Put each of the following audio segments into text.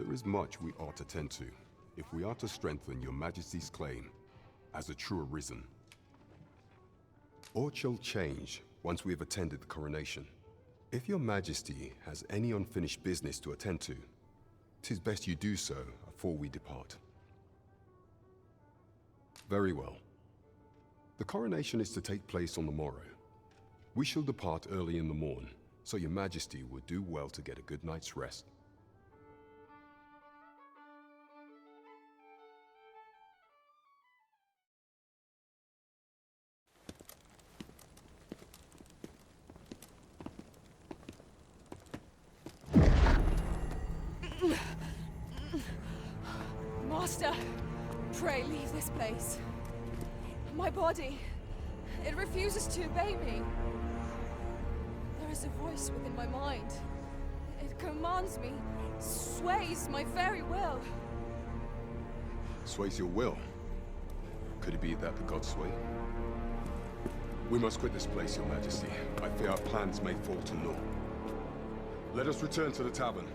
There is much we ought to tend to, if we are to strengthen your Majesty's claim as a true arisen. Aught shall change once we have attended the coronation. If your Majesty has any unfinished business to attend to, 'tis best you do so afore we depart. Very well. The coronation is to take place on the morrow. We shall depart early in the morn, so your Majesty would do well to get a good night's rest. Master, pray leave this place. My body, it refuses to obey me. There is a voice within my mind. It commands me, sways my very will. Sways your will? Could it be that the gods sway? We must quit this place, your Majesty. I fear our plans may fall to naught. Let us return to the tavern.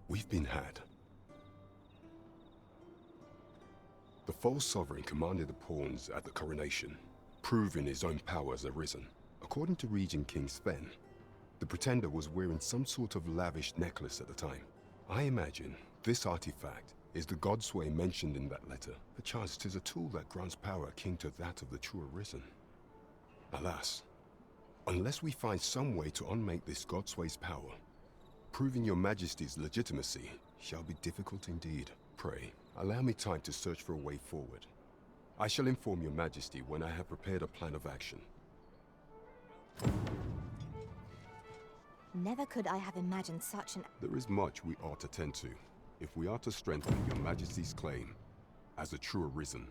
We've been had. The false sovereign commanded the pawns at the coronation, proving his own power as arisen. According to Regent King Sven, the pretender was wearing some sort of lavish necklace at the time. I imagine this artifact is the Godsway mentioned in that letter. Perchance 'tis a tool that grants power akin to that of the true arisen. Alas, unless we find some way to unmake this Godsway's power, proving your Majesty's legitimacy shall be difficult indeed. Pray, allow me time to search for a way forward. I shall inform your Majesty when I have prepared a plan of action. Never could I have imagined such an... There is much we ought to tend to, if we are to strengthen your Majesty's claim as a true arisen.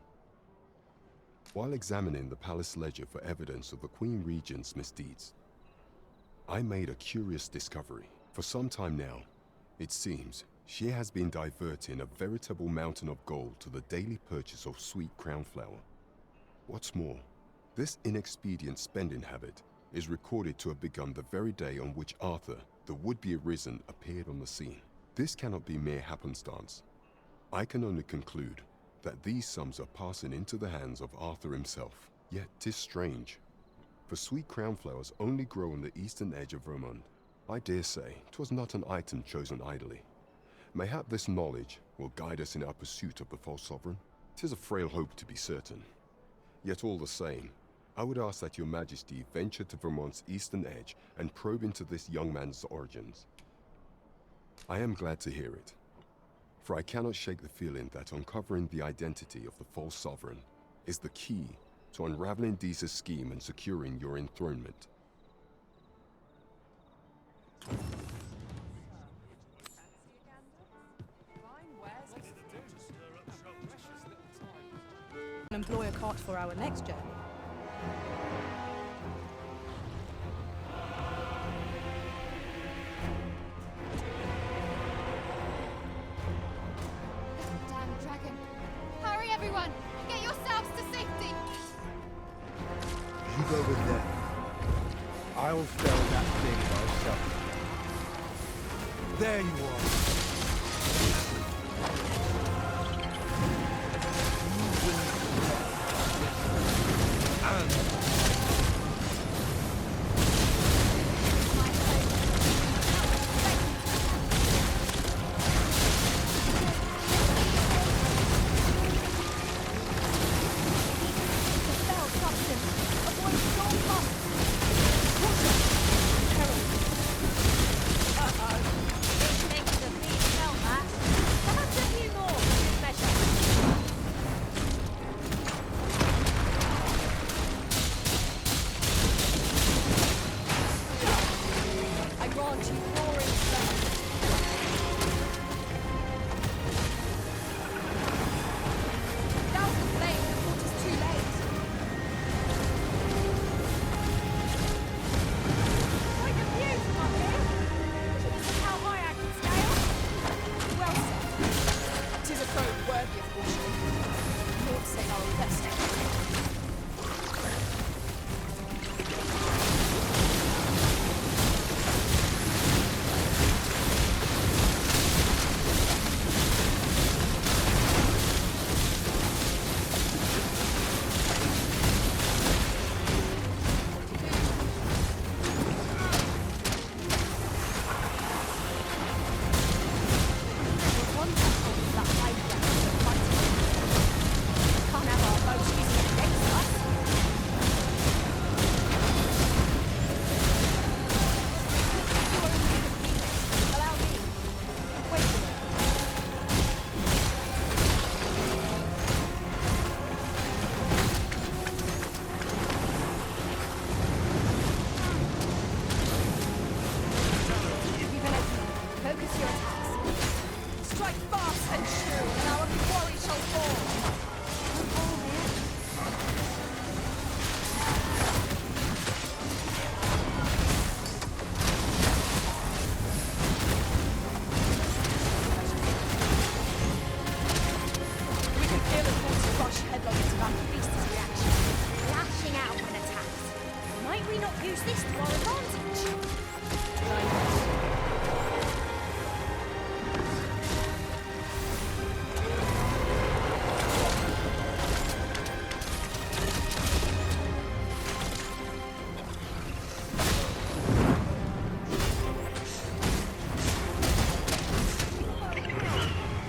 While examining the palace ledger for evidence of the Queen Regent's misdeeds, I made a curious discovery. For some time now, it seems, she has been diverting a veritable mountain of gold to the daily purchase of sweet crown flower. What's more, this inexpedient spending habit is recorded to have begun the very day on which Arthur, the would-be arisen, appeared on the scene. This cannot be mere happenstance. I can only conclude that these sums are passing into the hands of Arthur himself. Yet 'tis strange, for sweet crown flowers only grow on the eastern edge of Vermont. I dare say 'twas not an item chosen idly. Mayhap this knowledge will guide us in our pursuit of the false sovereign. 'Tis a frail hope to be certain. Yet all the same, I would ask that your Majesty venture to Vermont's eastern edge and probe into this young man's origins. I am glad to hear it, for I cannot shake the feeling that uncovering the identity of the false sovereign is the key to unraveling Deeza's scheme and securing your enthronement. Employ a cart for our next journey. Damn dragon! Hurry, everyone! Get yourselves to safety! You go with them. I'll fell that thing myself. There you are. Focus your attacks. Strike fast and true, and our quarry shall fall. We can feel the force rush headlong into our beast's reaction. Lashing out when attacked. Might we not use this to our advantage?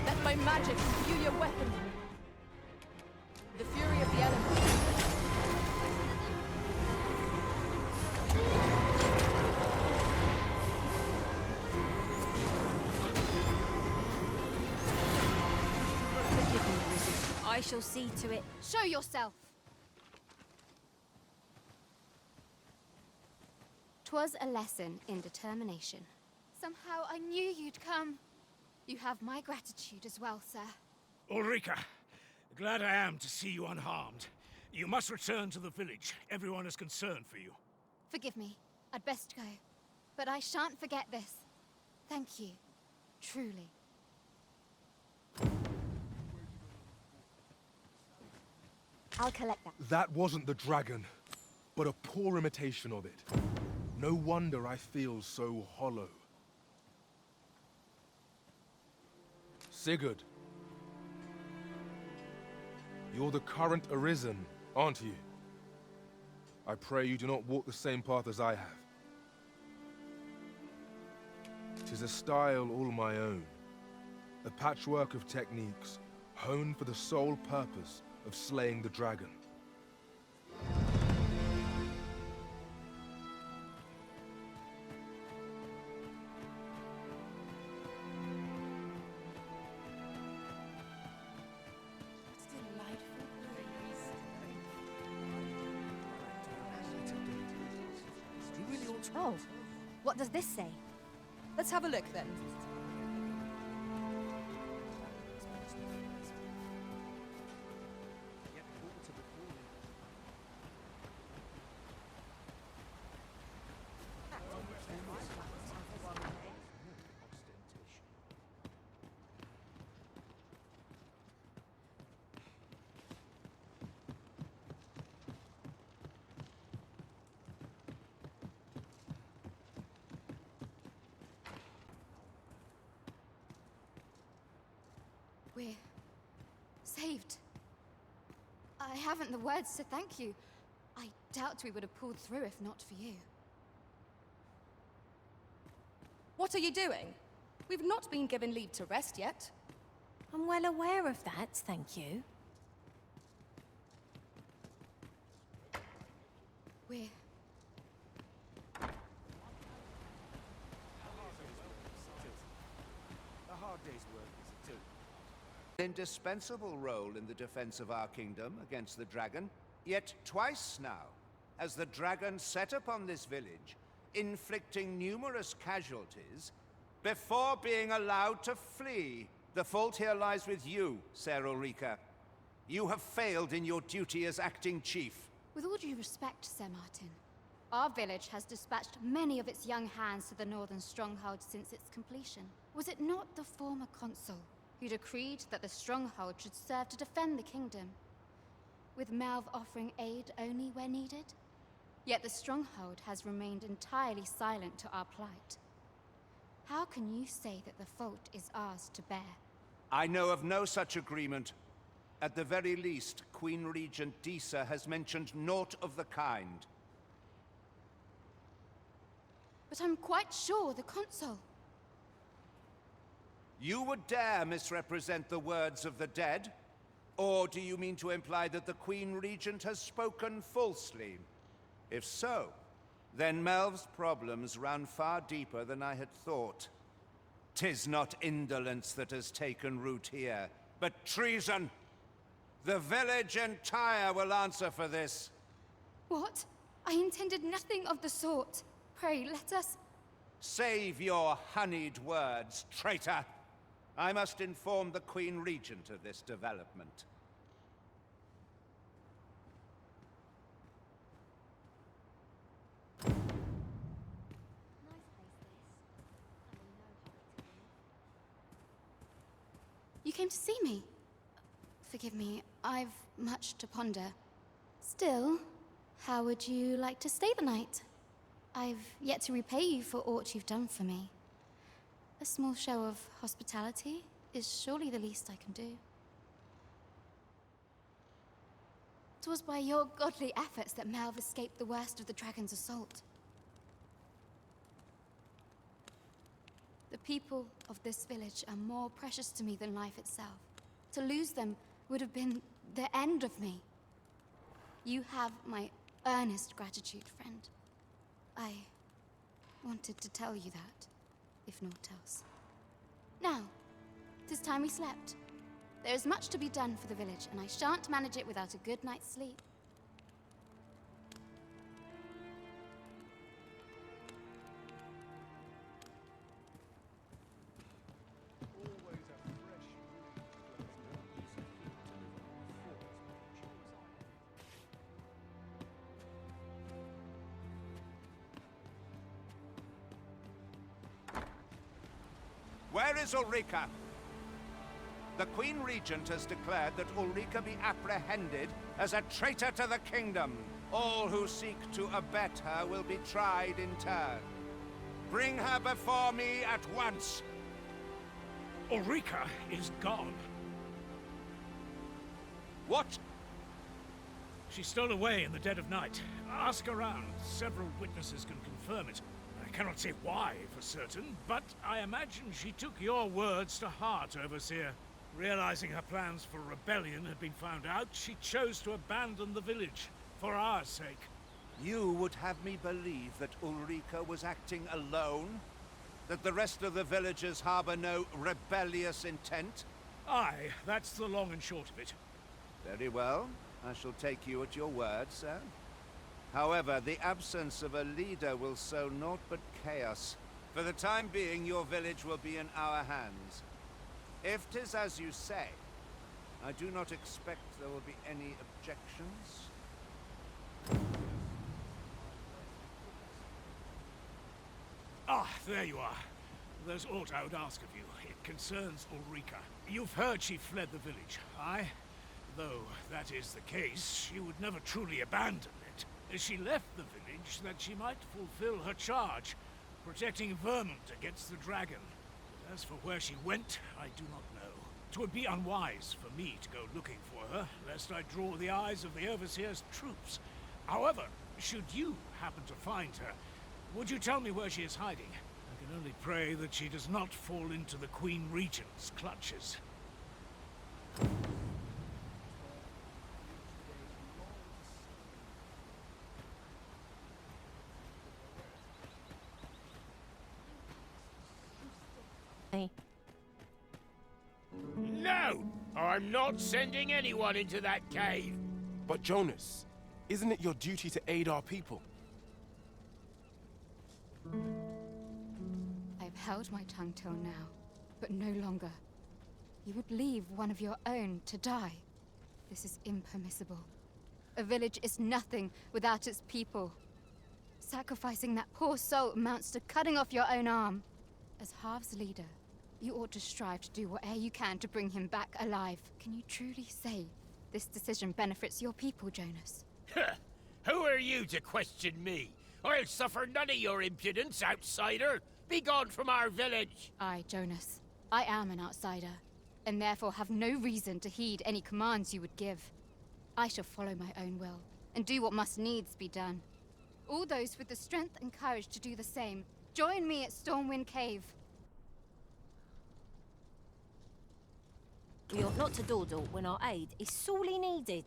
Let my magic imbue your weapon. The fury of the elements. Forgive me, Wizard. I shall see to it. Show yourself! 'Twas a lesson in determination. Somehow I knew you'd come. You have my gratitude as well, sir. Ulrika, glad I am to see you unharmed. You must return to the village. Everyone is concerned for you. Forgive me. I'd best go. But I shan't forget this. Thank you. Truly. I'll collect that. That wasn't the dragon, but a poor imitation of it. No wonder I feel so hollow. Sigurd. You're the current Arisen, aren't you? I pray you do not walk the same path as I have. 'Tis a style all my own. A patchwork of techniques, honed for the sole purpose of slaying the dragon. Oh, what does this say? Let's have a look then. We're saved. I haven't the words to thank you. I doubt we would have pulled through if not for you. What are you doing? We've not been given leave to rest yet. I'm well aware of that, thank you. We're... Indispensable role in the defense of our kingdom against the dragon. Yet twice now has the dragon set upon this village, inflicting numerous casualties before being allowed to flee. The fault here lies with you, Ser Ulrika. You have failed in your duty as acting chief. With all due respect, Sir Martin, our village has dispatched many of its young hands to the northern stronghold since its completion. Was it not the former consul who decreed that the stronghold should serve to defend the kingdom, with Melv offering aid only where needed? Yet the stronghold has remained entirely silent to our plight. How can you say that the fault is ours to bear? I know of no such agreement. At the very least, Queen Regent Disa has mentioned naught of the kind. But I'm quite sure the consul... You would dare misrepresent the words of the dead? Or do you mean to imply that the Queen Regent has spoken falsely? If so, then Melv's problems run far deeper than I had thought. 'Tis not indolence that has taken root here, but treason. The village entire will answer for this. What? I intended nothing of the sort. Pray, let us... Save your honeyed words, traitor. I must inform the Queen Regent of this development. You came to see me? Forgive me, I've much to ponder. Still, how would you like to stay the night? I've yet to repay you for aught you've done for me. A small show of hospitality is surely the least I can do. 'Twas by your godly efforts that Melv escaped the worst of the dragon's assault. The people of this village are more precious to me than life itself. To lose them would have been the end of me. You have my earnest gratitude, friend. I wanted to tell you that, if naught else. Now, 'tis time we slept. There is much to be done for the village, and I shan't manage it without a good night's sleep. Where is Ulrika? The Queen Regent has declared that Ulrika be apprehended as a traitor to the kingdom. All who seek to abet her will be tried in turn. Bring her before me at once. Ulrika is gone. What? She stole away in the dead of night. Ask around. Several witnesses can confirm it. I cannot say why for certain, but I imagine she took your words to heart, Overseer. Realizing her plans for rebellion had been found out, she chose to abandon the village, for our sake. You would have me believe that Ulrika was acting alone? That the rest of the villagers harbor no rebellious intent? Aye, that's the long and short of it. Very well. I shall take you at your word, sir. However, the absence of a leader will sow naught but chaos. For the time being, your village will be in our hands. If 'tis as you say, I do not expect there will be any objections. Ah, there you are. There's aught I would ask of you. It concerns Ulrika. You've heard she fled the village, aye? Though that is the case, she would never truly abandon it. She left the village that she might fulfill her charge, protecting Vermont against the dragon. But as for where she went, I do not know. 'Twould be unwise for me to go looking for her, lest I draw the eyes of the Overseer's troops. However, should you happen to find her, would you tell me where she is hiding? I can only pray that she does not fall into the Queen Regent's clutches. No! I'm not sending anyone into that cave! But Jonas, isn't it your duty to aid our people? I've held my tongue till now, but no longer. You would leave one of your own to die. This is impermissible. A village is nothing without its people. Sacrificing that poor soul amounts to cutting off your own arm. As Half's leader, you ought to strive to do whatever you can to bring him back alive. Can you truly say this decision benefits your people, Jonas? Who are you to question me? I'll suffer none of your impudence, outsider! Be gone from our village! I, Jonas, I am an outsider, and therefore have no reason to heed any commands you would give. I shall follow my own will, and do what must needs be done. All those with the strength and courage to do the same, join me at Stormwind Cave. We ought not to dawdle when our aid is sorely needed.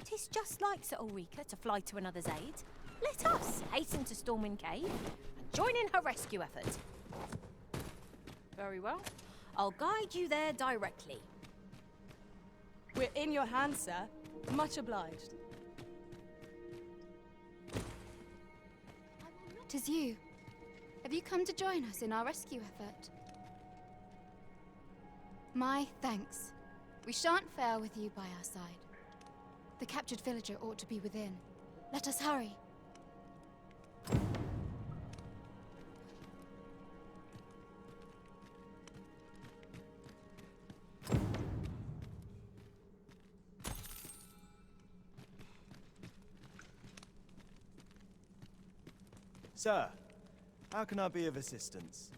'Tis just like Sir Ulrika to fly to another's aid. Let us hasten to Stormwind Cave and join in her rescue effort. Very well. I'll guide you there directly. We're in your hands, sir. Much obliged. 'Tis you. Have you come to join us in our rescue effort? My thanks. We shan't fail with you by our side. The captured villager ought to be within. Let us hurry. Sir, how can I be of assistance?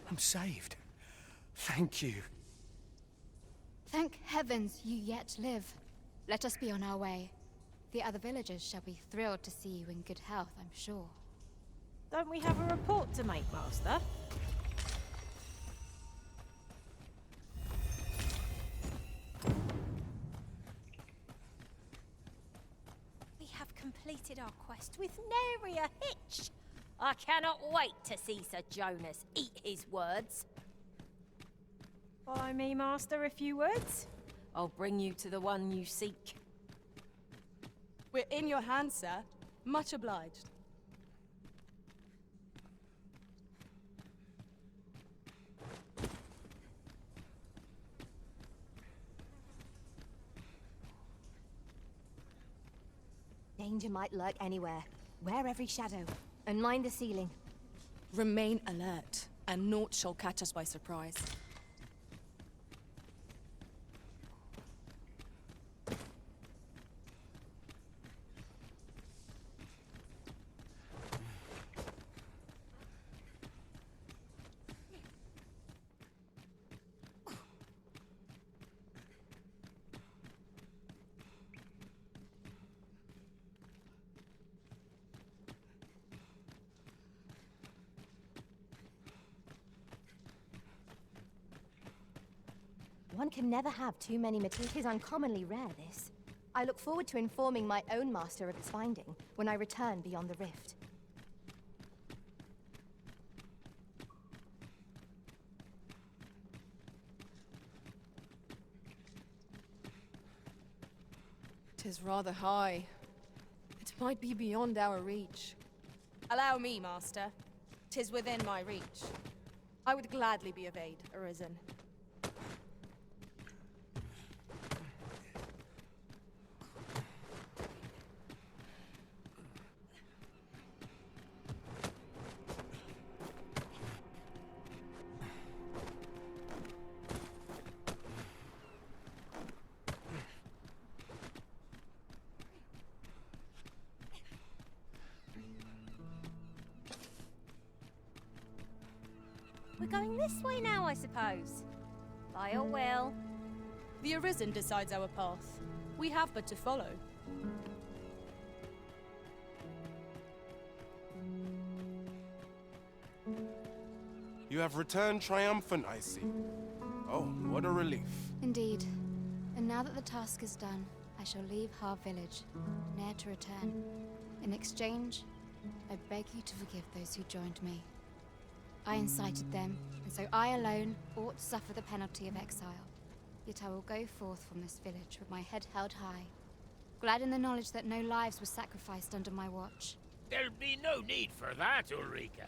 I'm saved. Thank you. Thank heavens you yet live. Let us be on our way. The other villagers shall be thrilled to see you in good health, I'm sure. Don't we have a report to make, Master? We have completed our quest with nary a hitch. I cannot wait to see Sir Jonas eat his words. Follow me, Master, a few words. I'll bring you to the one you seek. We're in your hands, sir. Much obliged. Danger might lurk anywhere. Wear every shadow, and mind the ceiling. Remain alert, and naught shall catch us by surprise. One can never have too many materials. It is uncommonly rare, this. I look forward to informing my own master of its finding when I return beyond the rift. Tis rather high. It might be beyond our reach. Allow me, Master. 'Tis within my reach. I would gladly be of aid, Arisen. We're going this way now, I suppose. By your will. The Arisen decides our path. We have but to follow. You have returned triumphant, I see. Oh, what a relief. Indeed. And now that the task is done, I shall leave Har village, ne'er to return. In exchange, I beg you to forgive those who joined me. I incited them, and so I alone ought to suffer the penalty of exile. Yet I will go forth from this village with my head held high, glad in the knowledge that no lives were sacrificed under my watch. There'll be no need for that, Ulrika.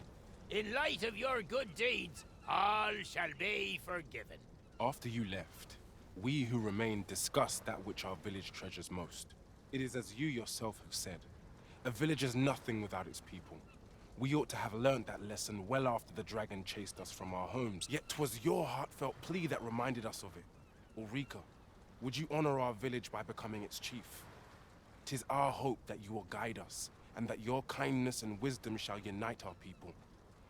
In light of your good deeds, all shall be forgiven. After you left, we who remain discussed that which our village treasures most. It is as you yourself have said, a village is nothing without its people. We ought to have learned that lesson well after the dragon chased us from our homes. Yet 'twas your heartfelt plea that reminded us of it. Ulrika, would you honor our village by becoming its chief? 'Tis our hope that you will guide us, and that your kindness and wisdom shall unite our people,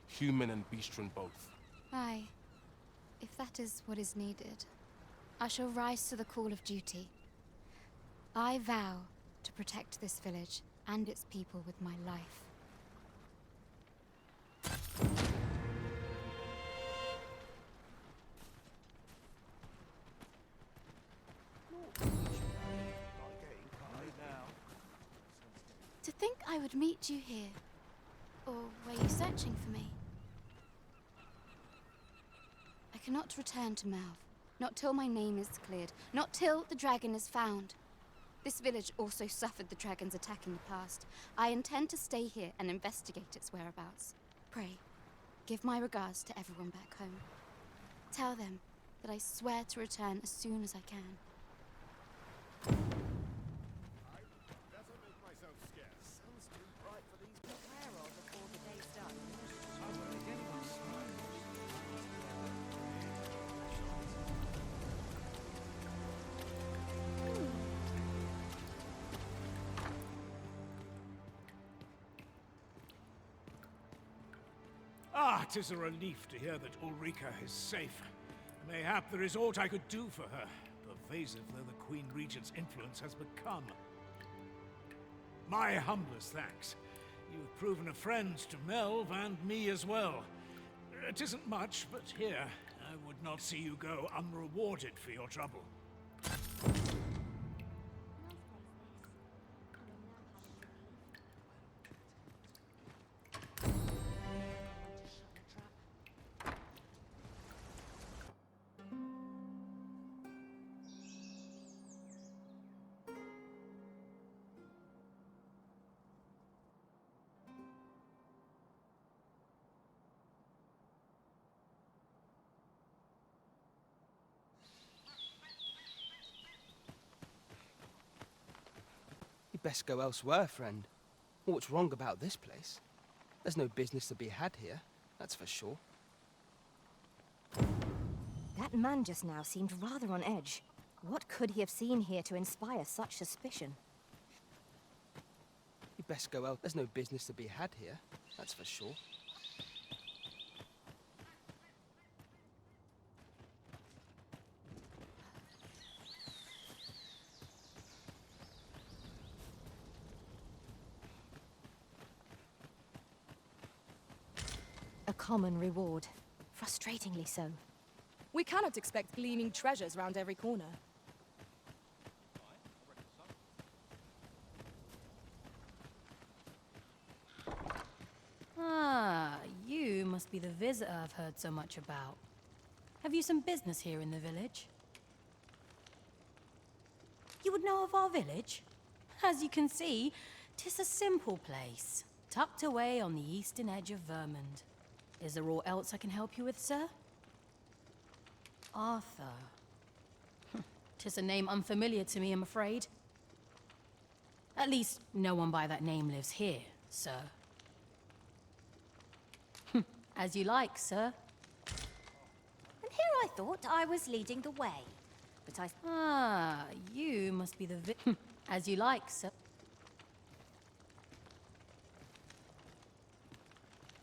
human and bestial both. Aye, if that is what is needed, I shall rise to the call of duty. I vow to protect this village and its people with my life. To think I would meet you here. Or were you searching for me? I cannot return to Melv. Not till my name is cleared. Not till the dragon is found. This village also suffered the dragon's attack in the past. I intend to stay here and investigate its whereabouts. Pray, give my regards to everyone back home. Tell them that I swear to return as soon as I can. Ah, 'tis a relief to hear that Ulrika is safe. Mayhap there is aught I could do for her, pervasive though the Queen Regent's influence has become. My humblest thanks. You've proven a friend to Melv and me as well. It isn't much, but here, I would not see you go unrewarded for your trouble. You'd best go elsewhere, friend. What's wrong about this place? There's no business to be had here, that's for sure. That man just now seemed rather on edge. What could he have seen here to inspire such suspicion? You'd best go out. There's no business to be had here, that's for sure. A common reward. Frustratingly so. We cannot expect gleaming treasures round every corner. Ah, you must be the visitor I've heard so much about. Have you some business here in the village? You would know of our village? As you can see, 'tis a simple place, tucked away on the eastern edge of Vermund. Is there aught else I can help you with, sir? Arthur. 'Tis a name unfamiliar to me, I'm afraid. At least, no one by that name lives here, sir. As you like, sir. And here I thought I was leading the way. But I... Ah, you must be the As you like, sir.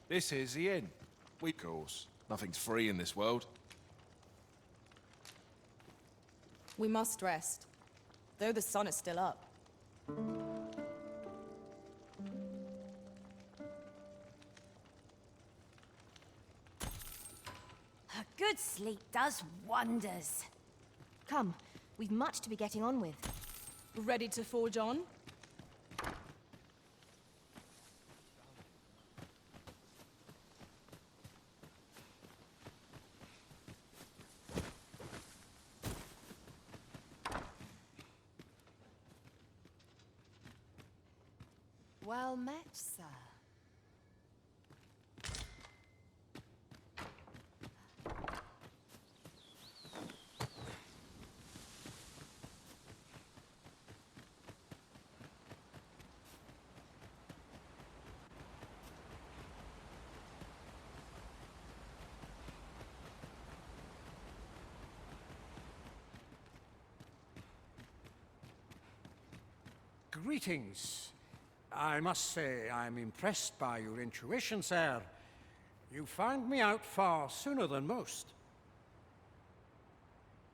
This is the inn. Of course, nothing's free in this world. We must rest, though the sun is still up. A good sleep does wonders. Come, we've much to be getting on with. Ready to forge on? Well met, sir. Greetings. I must say I'm impressed by your intuition, sir. You found me out far sooner than most.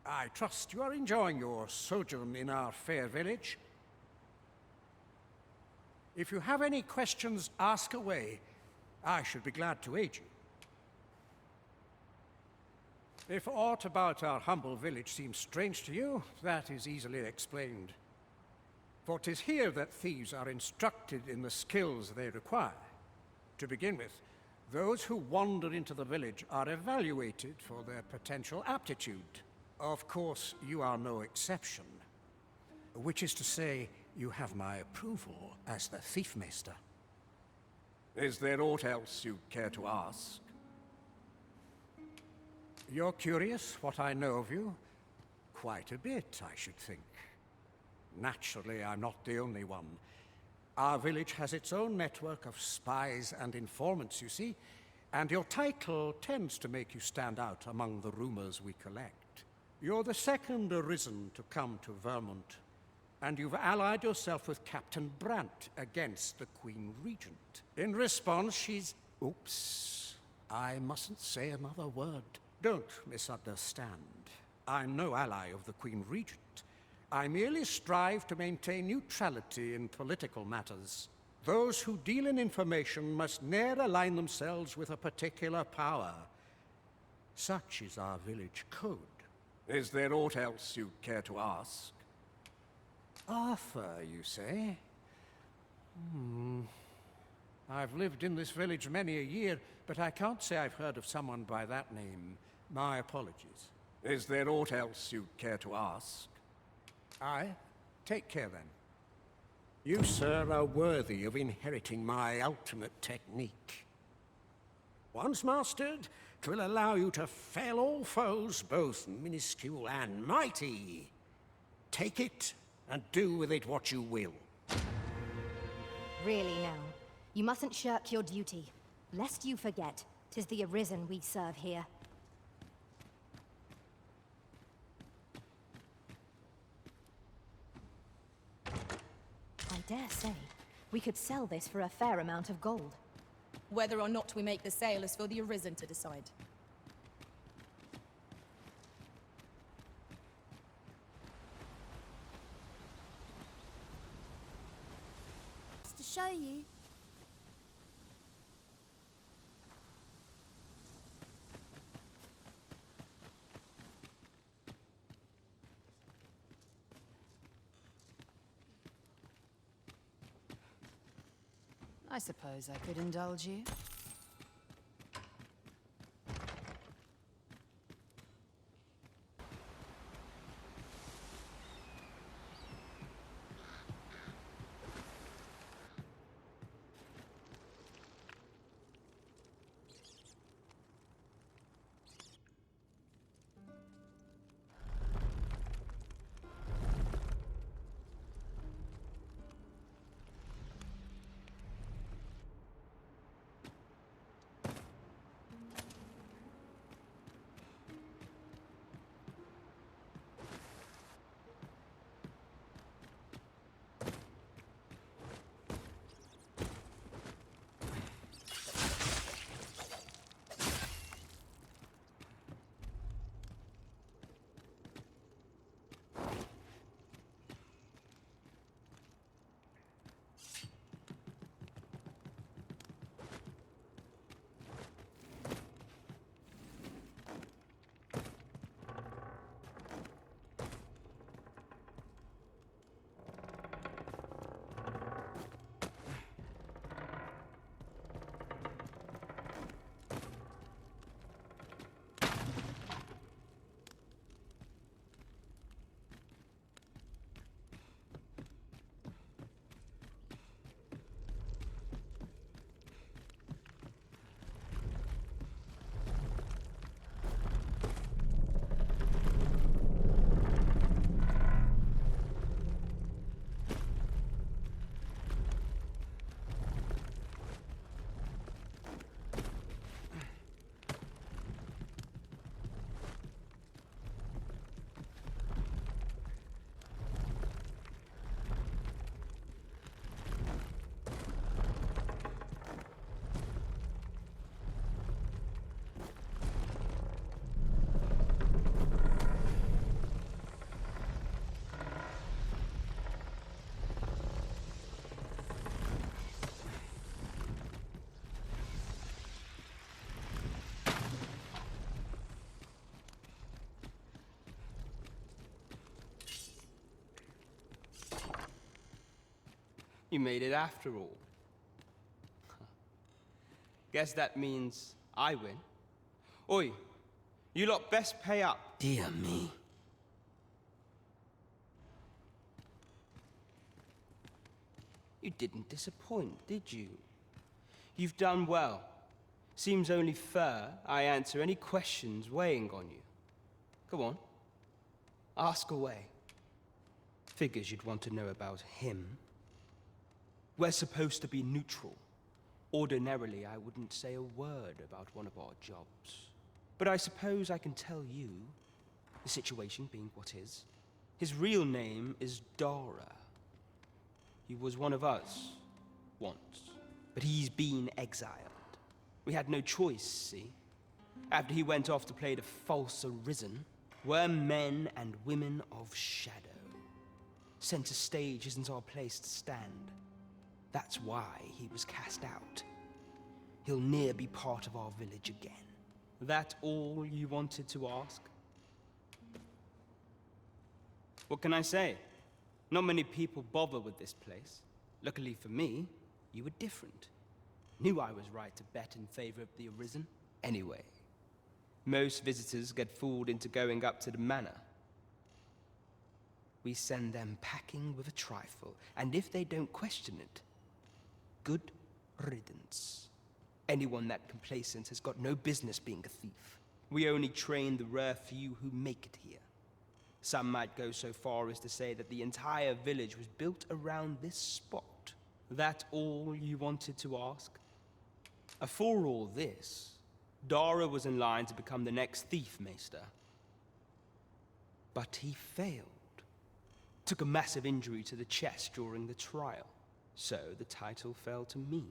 I trust you are enjoying your sojourn in our fair village. If you have any questions, ask away. I should be glad to aid you. If aught about our humble village seems strange to you, that is easily explained. For 'tis here that thieves are instructed in the skills they require. To begin with, those who wander into the village are evaluated for their potential aptitude. Of course, you are no exception. Which is to say, you have my approval as the Thiefmeister. Is there aught else you care to ask? You're curious what I know of you? Quite a bit, I should think. Naturally, I'm not the only one. Our village has its own network of spies and informants, you see, and your title tends to make you stand out among the rumors we collect. You're the second Arisen to come to Vermont, and you've allied yourself with Captain Brandt against the Queen Regent. In response, she's... Oops. I mustn't say another word. Don't misunderstand. I'm no ally of the Queen Regent. I merely strive to maintain neutrality in political matters. Those who deal in information must ne'er align themselves with a particular power. Such is our village code. Is there aught else you care to ask? Arthur, you say? I've lived in this village many a year, but I can't say I've heard of someone by that name. My apologies. Is there aught else you care to ask? Aye. Take care, then. You, sir, are worthy of inheriting my ultimate technique. Once mastered, 'twill allow you to fell all foes, both minuscule and mighty. Take it, and do with it what you will. Really now, you mustn't shirk your duty, lest you forget 'tis the Arisen we serve here. I dare say, we could sell this for a fair amount of gold. Whether or not we make the sale is for the Arisen to decide. Just to show you. I suppose I could indulge you. You made it after all. Guess that means I win. Oi, you lot best pay up. Dear me. You didn't disappoint, did you? You've done well. Seems only fair I answer any questions weighing on you. Go on. Ask away. Figures you'd want to know about him. We're supposed to be neutral. Ordinarily, I wouldn't say a word about one of our jobs. But I suppose I can tell you, the situation being what is. His real name is Dara. He was one of us, once. But he's been exiled. We had no choice, see? After he went off to play the false arisen, we're men and women of shadow. Center stage isn't our place to stand. That's why he was cast out. He'll ne'er be part of our village again. That all you wanted to ask? What can I say? Not many people bother with this place. Luckily for me, you were different. Knew I was right to bet in favor of the Arisen. Anyway, most visitors get fooled into going up to the manor. We send them packing with a trifle, and if they don't question it, good riddance. Anyone that complacent has got no business being a thief. We only train the rare few who make it here. Some might go so far as to say that the entire village was built around this spot. That all you wanted to ask? For all this, Dara was in line to become the next thief maester. But he failed. Took a massive injury to the chest during the trial. So the title fell to me.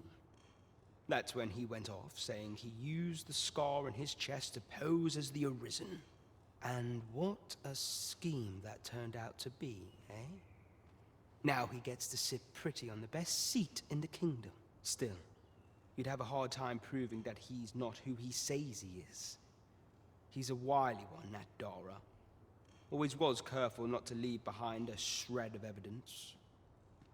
That's when he went off, saying he used the scar in his chest to pose as the Arisen. And what a scheme that turned out to be, eh? Now he gets to sit pretty on the best seat in the kingdom. Still, you'd have a hard time proving that he's not who he says he is. He's a wily one, that Dara. Always was careful not to leave behind a shred of evidence.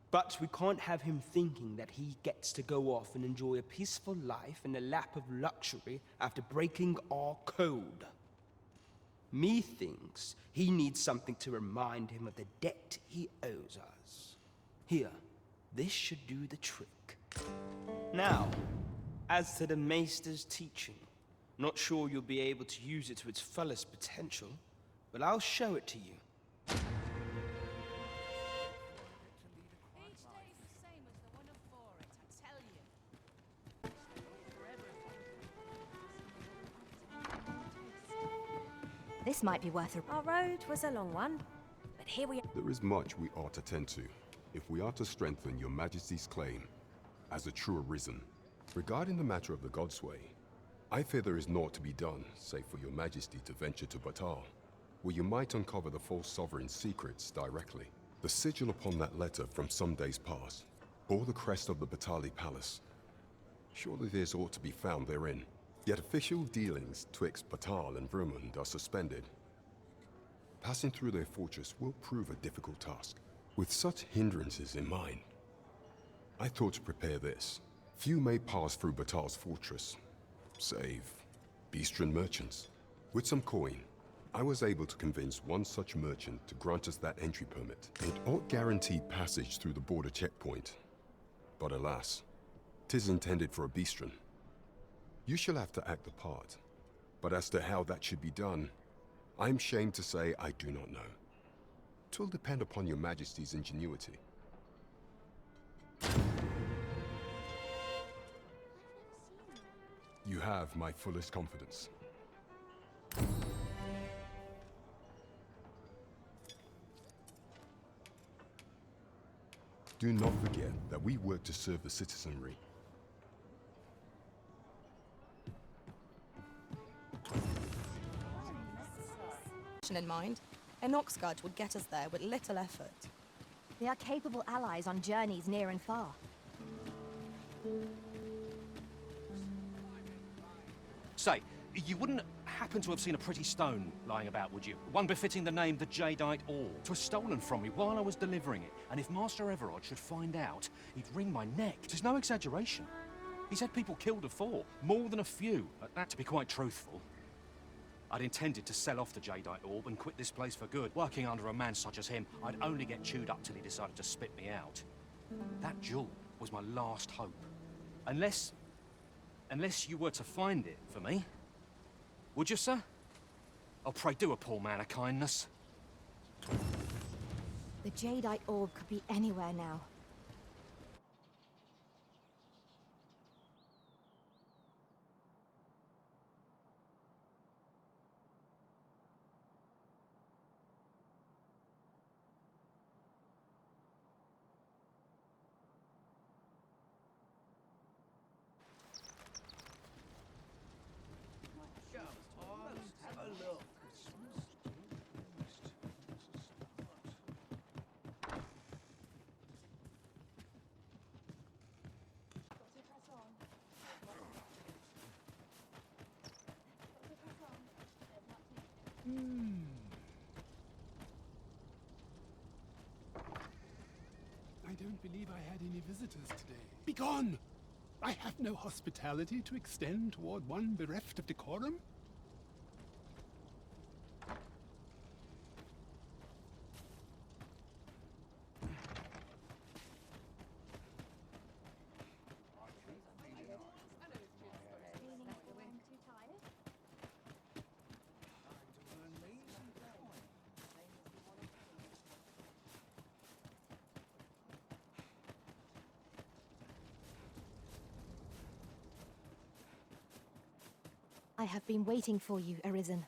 But we can't have him thinking that he gets to go off and enjoy a peaceful life in a lap of luxury after breaking our code. Methinks he needs something to remind him of the debt he owes us. Here, this should do the trick. Now, as to the Maester's teaching, not sure you'll be able to use it to its fullest potential, but I'll show it to you. This might be worth a... Our road was a long one, but here we are. There is much we ought to tend to, if we are to strengthen your Majesty's claim as a true Arisen. Regarding the matter of the Godsway, I fear there is naught to be done, save for your Majesty to venture to Batal, where you might uncover the false sovereign's secrets directly. The sigil upon that letter from some days past bore the crest of the Batali Palace. Surely there's aught to be found therein. Yet official dealings twixt Batal and Vermund are suspended. Passing through their fortress will prove a difficult task. With such hindrances in mind, I thought to prepare this. Few may pass through Batal's fortress, save Beastren merchants. With some coin, I was able to convince one such merchant to grant us that entry permit. It ought guaranteed passage through the border checkpoint. But alas, 'tis intended for a Beastren. You shall have to act the part, but as to how that should be done, I'm shamed to say I do not know. 'Twill depend upon your Majesty's ingenuity. You have my fullest confidence. Do not forget that we work to serve the citizenry. In mind, an Oxguard would get us there with little effort. They are capable allies on journeys near and far. Say, you wouldn't happen to have seen a pretty stone lying about, would you? One befitting the name the Jadeite Orb. 'Twas stolen from me while I was delivering it, and if Master Everard should find out, he'd wring my neck. 'Tis no exaggeration. He's had people killed afore, more than a few. That, to be quite truthful. I'd intended to sell off the Jadeite Orb and quit this place for good. Working under a man such as him, I'd only get chewed up till he decided to spit me out. That jewel was my last hope. Unless you were to find it for me. Would you, sir? Oh, pray do a poor man a kindness. The Jadeite Orb could be anywhere now. I don't believe I had any visitors today. Begone! I have no hospitality to extend toward one bereft of decorum. I have been waiting for you, Arisen.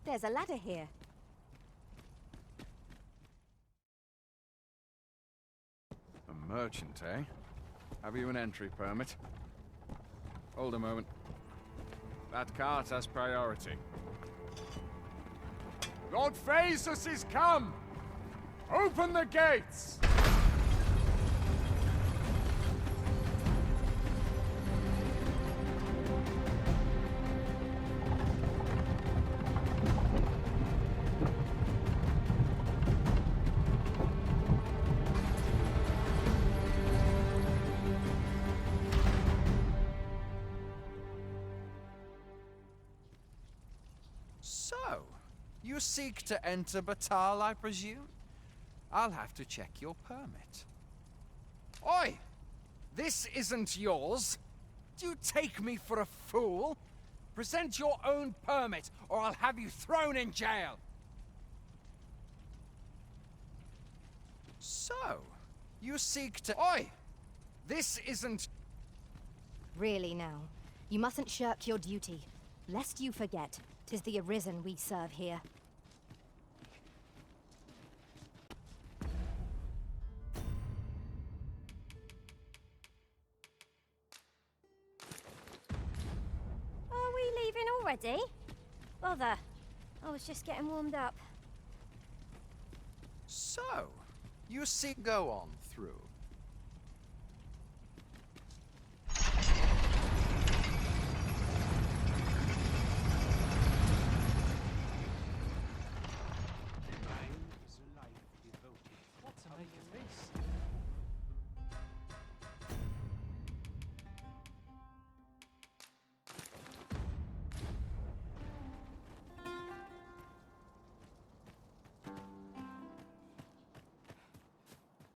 There's a ladder here. A merchant, eh? Have you an entry permit? Hold a moment. That cart has priority. Lord Phaesus is come! Open the gates! So, you seek to enter Batal, I presume? I'll have to check your permit. Oi! This isn't yours! Do you take me for a fool? Present your own permit, or I'll have you thrown in jail! So, you seek to— Oi! This isn't— Really now, you mustn't shirk your duty, lest you forget 'tis the Arisen we serve here. entering already? Bother. I was just getting warmed up. So, you see, go on through.